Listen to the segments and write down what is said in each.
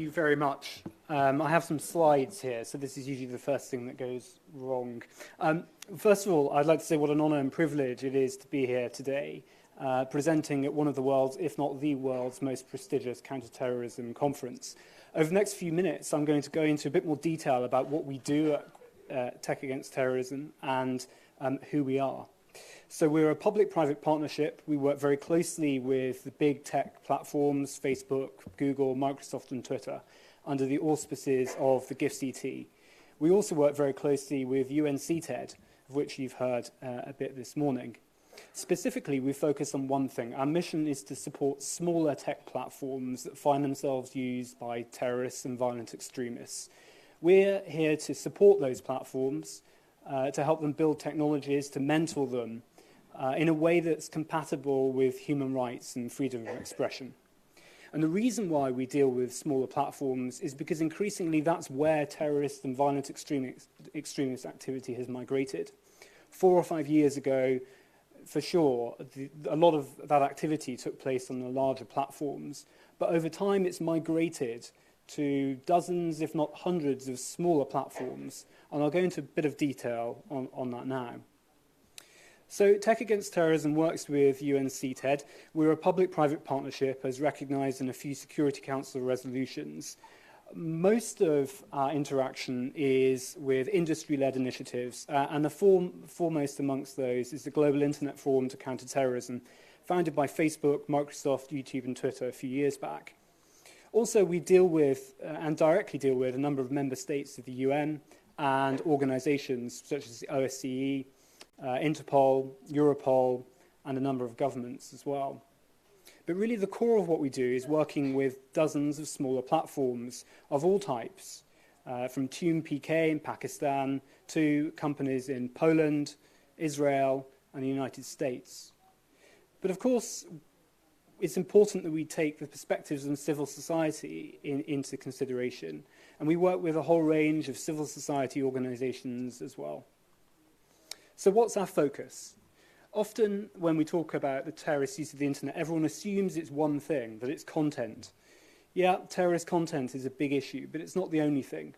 you very much. I have some slides here, so this is usually the first thing that goes wrong. First of all, I'd like to say what an honour and privilege it is to be here today, presenting at one of the world's, if not the world's, most prestigious counter-terrorism conference. Over the next few minutes, I'm going to go into a bit more detail about what we do at Tech Against Terrorism and who we are. So we're a public-private partnership. We work very closely with the big tech platforms, Facebook, Google, Microsoft, and Twitter, under the auspices of the GIFCT. We also work very closely with UNCTED, of which you've heard a bit this morning. Specifically, we focus on one thing. Our mission is to support smaller tech platforms that find themselves used by terrorists and violent extremists. We're here to support those platforms, to help them build technologies, to mentor them in a way that's compatible with human rights and freedom of expression. And the reason why we deal with smaller platforms is because increasingly that's where terrorist and violent extremist activity has migrated. 4 or 5 years ago, for sure, a lot of that activity took place on the larger platforms, but over time it's migrated to dozens, if not hundreds, of smaller platforms, and I'll go into a bit of detail on that now. So Tech Against Terrorism works with UNCTED. We're a public-private partnership as recognised in a few Security Council resolutions. Most of our interaction is with industry-led initiatives, and the foremost amongst those is the Global Internet Forum to Counter Terrorism, founded by Facebook, Microsoft, YouTube, and Twitter a few years back. Also, we deal with, and directly deal with, a number of member states of the UN and organisations such as the OSCE, Interpol, Europol, and a number of governments as well. But really the core of what we do is working with dozens of smaller platforms of all types, from Tune PK in Pakistan to companies in Poland, Israel, and the United States. But of course, it's important that we take the perspectives of civil society into consideration, and we work with a whole range of civil society organisations as well. So what's our focus? Often when we talk about the terrorist use of the internet, everyone assumes it's one thing, that it's content. Yeah, terrorist content is a big issue, but it's not the only thing.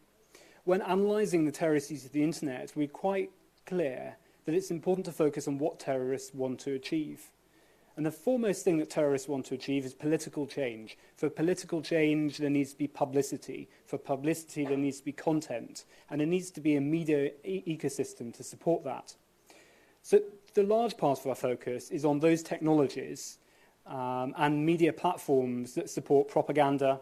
When analysing the terrorist use of the internet, we're quite clear that it's important to focus on what terrorists want to achieve. And the foremost thing that terrorists want to achieve is political change. For political change, there needs to be publicity. For publicity, there needs to be content. And there needs to be a media ecosystem to support that. So the large part of our focus is on those technologies and media platforms that support propaganda,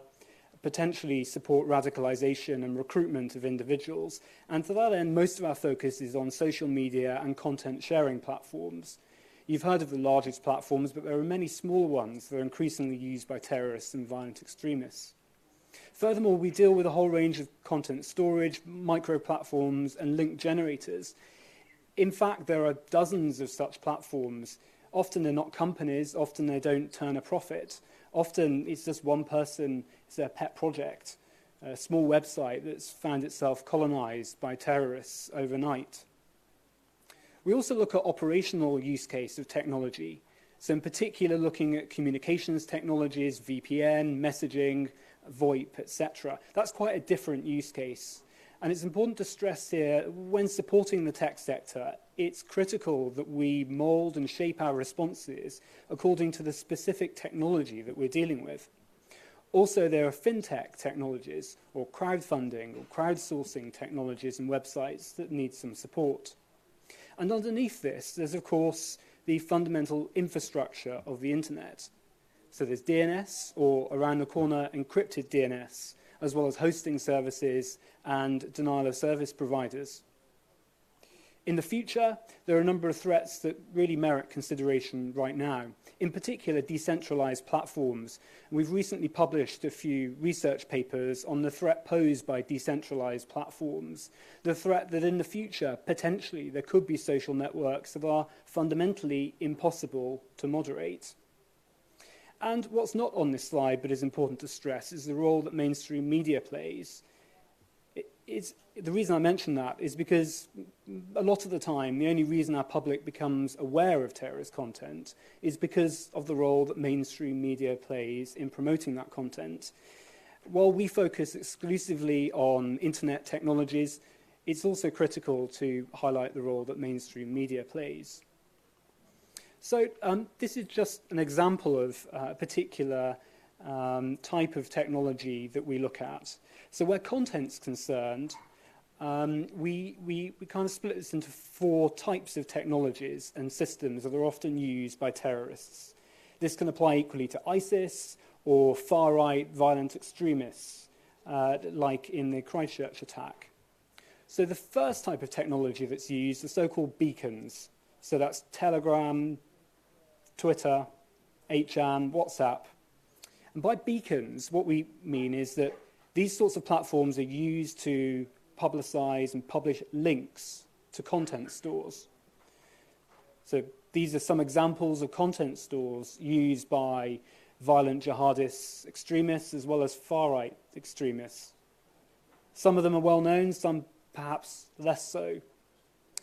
potentially support radicalization and recruitment of individuals. And to that end, most of our focus is on social media and content sharing platforms. You've heard of the largest platforms, but there are many smaller ones that are increasingly used by terrorists and violent extremists. Furthermore, we deal with a whole range of content storage, micro-platforms, and link generators. In fact, there are dozens of such platforms. Often they're not companies, often they don't turn a profit. Often it's just one person, it's their pet project, a small website that's found itself colonized by terrorists overnight. We also look at operational use case of technology. So in particular, looking at communications technologies, VPN, messaging, VoIP, etc. That's quite a different use case. And it's important to stress here, when supporting the tech sector, it's critical that we mold and shape our responses according to the specific technology that we're dealing with. Also, there are fintech technologies, or crowdfunding, or crowdsourcing technologies and websites that need some support. And underneath this, there's, of course, the fundamental infrastructure of the internet. So there's DNS, or around the corner, encrypted DNS, as well as hosting services and denial of service providers. In the future, there are a number of threats that really merit consideration right now, in particular decentralized platforms. We've recently published a few research papers on the threat posed by decentralized platforms, the threat that in the future, potentially, there could be social networks that are fundamentally impossible to moderate. And what's not on this slide, but is important to stress, is the role that mainstream media plays. The reason I mention that is because a lot of the time, the only reason our public becomes aware of terrorist content is because of the role that mainstream media plays in promoting that content. while we focus exclusively on internet technologies, it's also critical to highlight the role that mainstream media plays. So this is just an example of a particular type of technology that we look at. So where content's concerned, we kind of split this into 4 types of technologies and systems that are often used by terrorists. This can apply equally to ISIS or far-right violent extremists, like in the Christchurch attack. So the first type of technology that's used are so-called beacons. So that's Telegram, Twitter, HM, WhatsApp. And by beacons, what we mean is that these sorts of platforms are used to publicize and publish links to content stores. So these are some examples of content stores used by violent jihadist extremists as well as far-right extremists. Some of them are well known, some perhaps less so.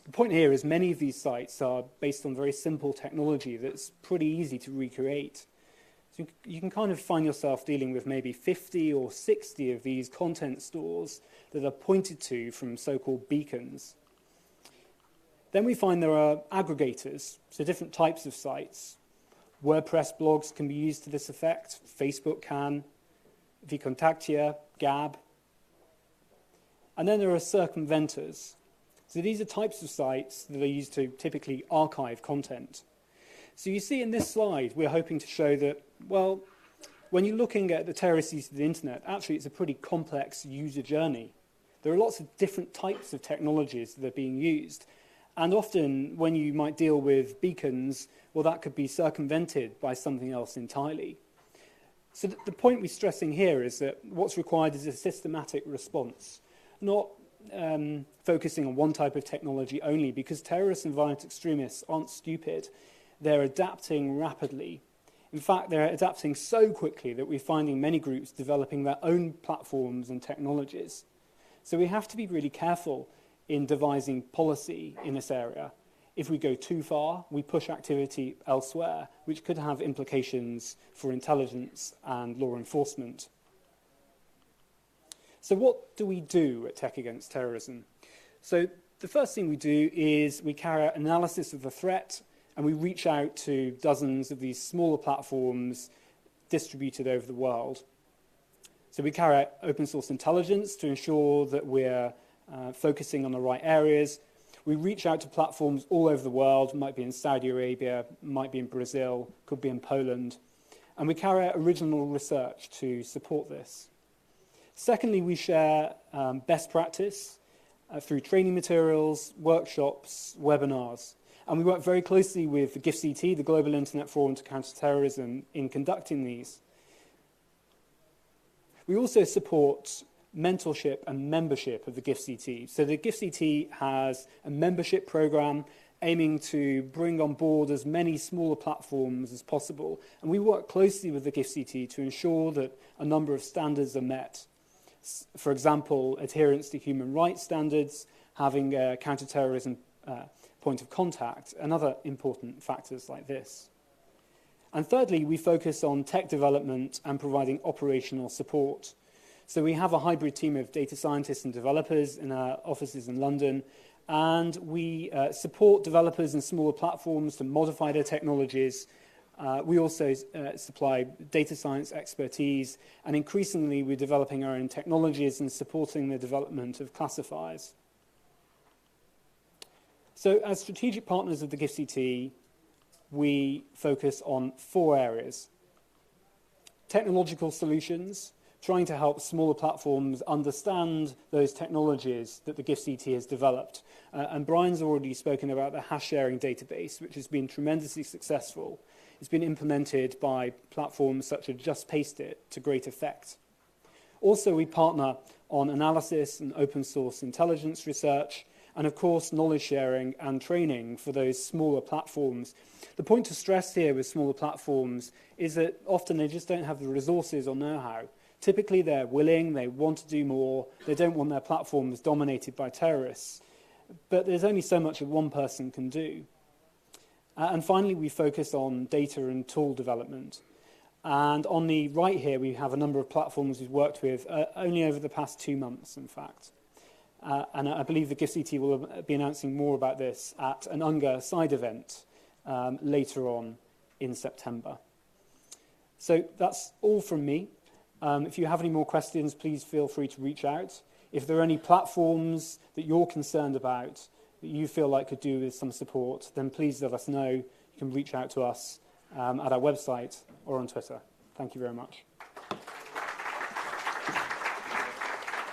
The point here is many of these sites are based on very simple technology that's pretty easy to recreate. So you can kind of find yourself dealing with maybe 50 or 60 of these content stores that are pointed to from so-called beacons. Then we find there are aggregators, so different types of sites. WordPress blogs can be used to this effect. Facebook can. VKontakte, Gab. And then there are circumventors. So these are types of sites that are used to typically archive content. So you see in this slide, we're hoping to show that, well, when you're looking at the terrorist use of the internet, actually it's a pretty complex user journey. There are lots of different types of technologies that are being used. And often when you might deal with beacons, well, that could be circumvented by something else entirely. So the point we're stressing here is that what's required is a systematic response, not focusing on one type of technology only, because terrorists and violent extremists aren't stupid. They're adapting rapidly. In fact, they're adapting so quickly that we're finding many groups developing their own platforms and technologies. So we have to be really careful in devising policy in this area. If we go too far, we push activity elsewhere, which could have implications for intelligence and law enforcement. So what do we do at Tech Against Terrorism? So the first thing we do is we carry out analysis of the threat, and we reach out to dozens of these smaller platforms distributed over the world. So we carry out open source intelligence to ensure that we're focusing on the right areas. We reach out to platforms all over the world, might be in Saudi Arabia, might be in Brazil, could be in Poland. And we carry out original research to support this. Secondly, we share best practice through training materials, workshops, webinars. And we work very closely with the GIFCT, the Global Internet Forum to Counter-Terrorism, in conducting these. We also support mentorship and membership of the GIFCT. So the GIFCT has a membership program aiming to bring on board as many smaller platforms as possible. And we work closely with the GIFCT to ensure that a number of standards are met. For example, adherence to human rights standards, having a counter-terrorism point of contact, and other important factors like this. And thirdly, we focus on tech development and providing operational support. So we have a hybrid team of data scientists and developers in our offices in London, and we support developers and smaller platforms to modify their technologies. We also supply data science expertise, and increasingly we're developing our own technologies and supporting the development of classifiers. So as strategic partners of the GIFCT, we focus on 4 areas. Technological solutions, trying to help smaller platforms understand those technologies that the GIFCT has developed. And Brian's already spoken about the hash sharing database, which has been tremendously successful. It's been implemented by platforms such as Just Paste It to great effect. Also, we partner on analysis and open source intelligence research, and of course, knowledge sharing and training for those smaller platforms. The point to stress here with smaller platforms is that often they just don't have the resources or know-how. Typically, they're willing, they want to do more, they don't want their platforms dominated by terrorists. But there's only so much that one person can do. And finally, we focus on data and tool development. And on the right here, we have a number of platforms we've worked with only over the past 2 months, in fact. And I believe the GIFCT will be announcing more about this at an UNGA side event later on in September. So that's all from me. If you have any more questions, please feel free to reach out. If there are any platforms that you're concerned about that you feel like could do with some support, then please let us know. You can reach out to us at our website or on Twitter. Thank you very much.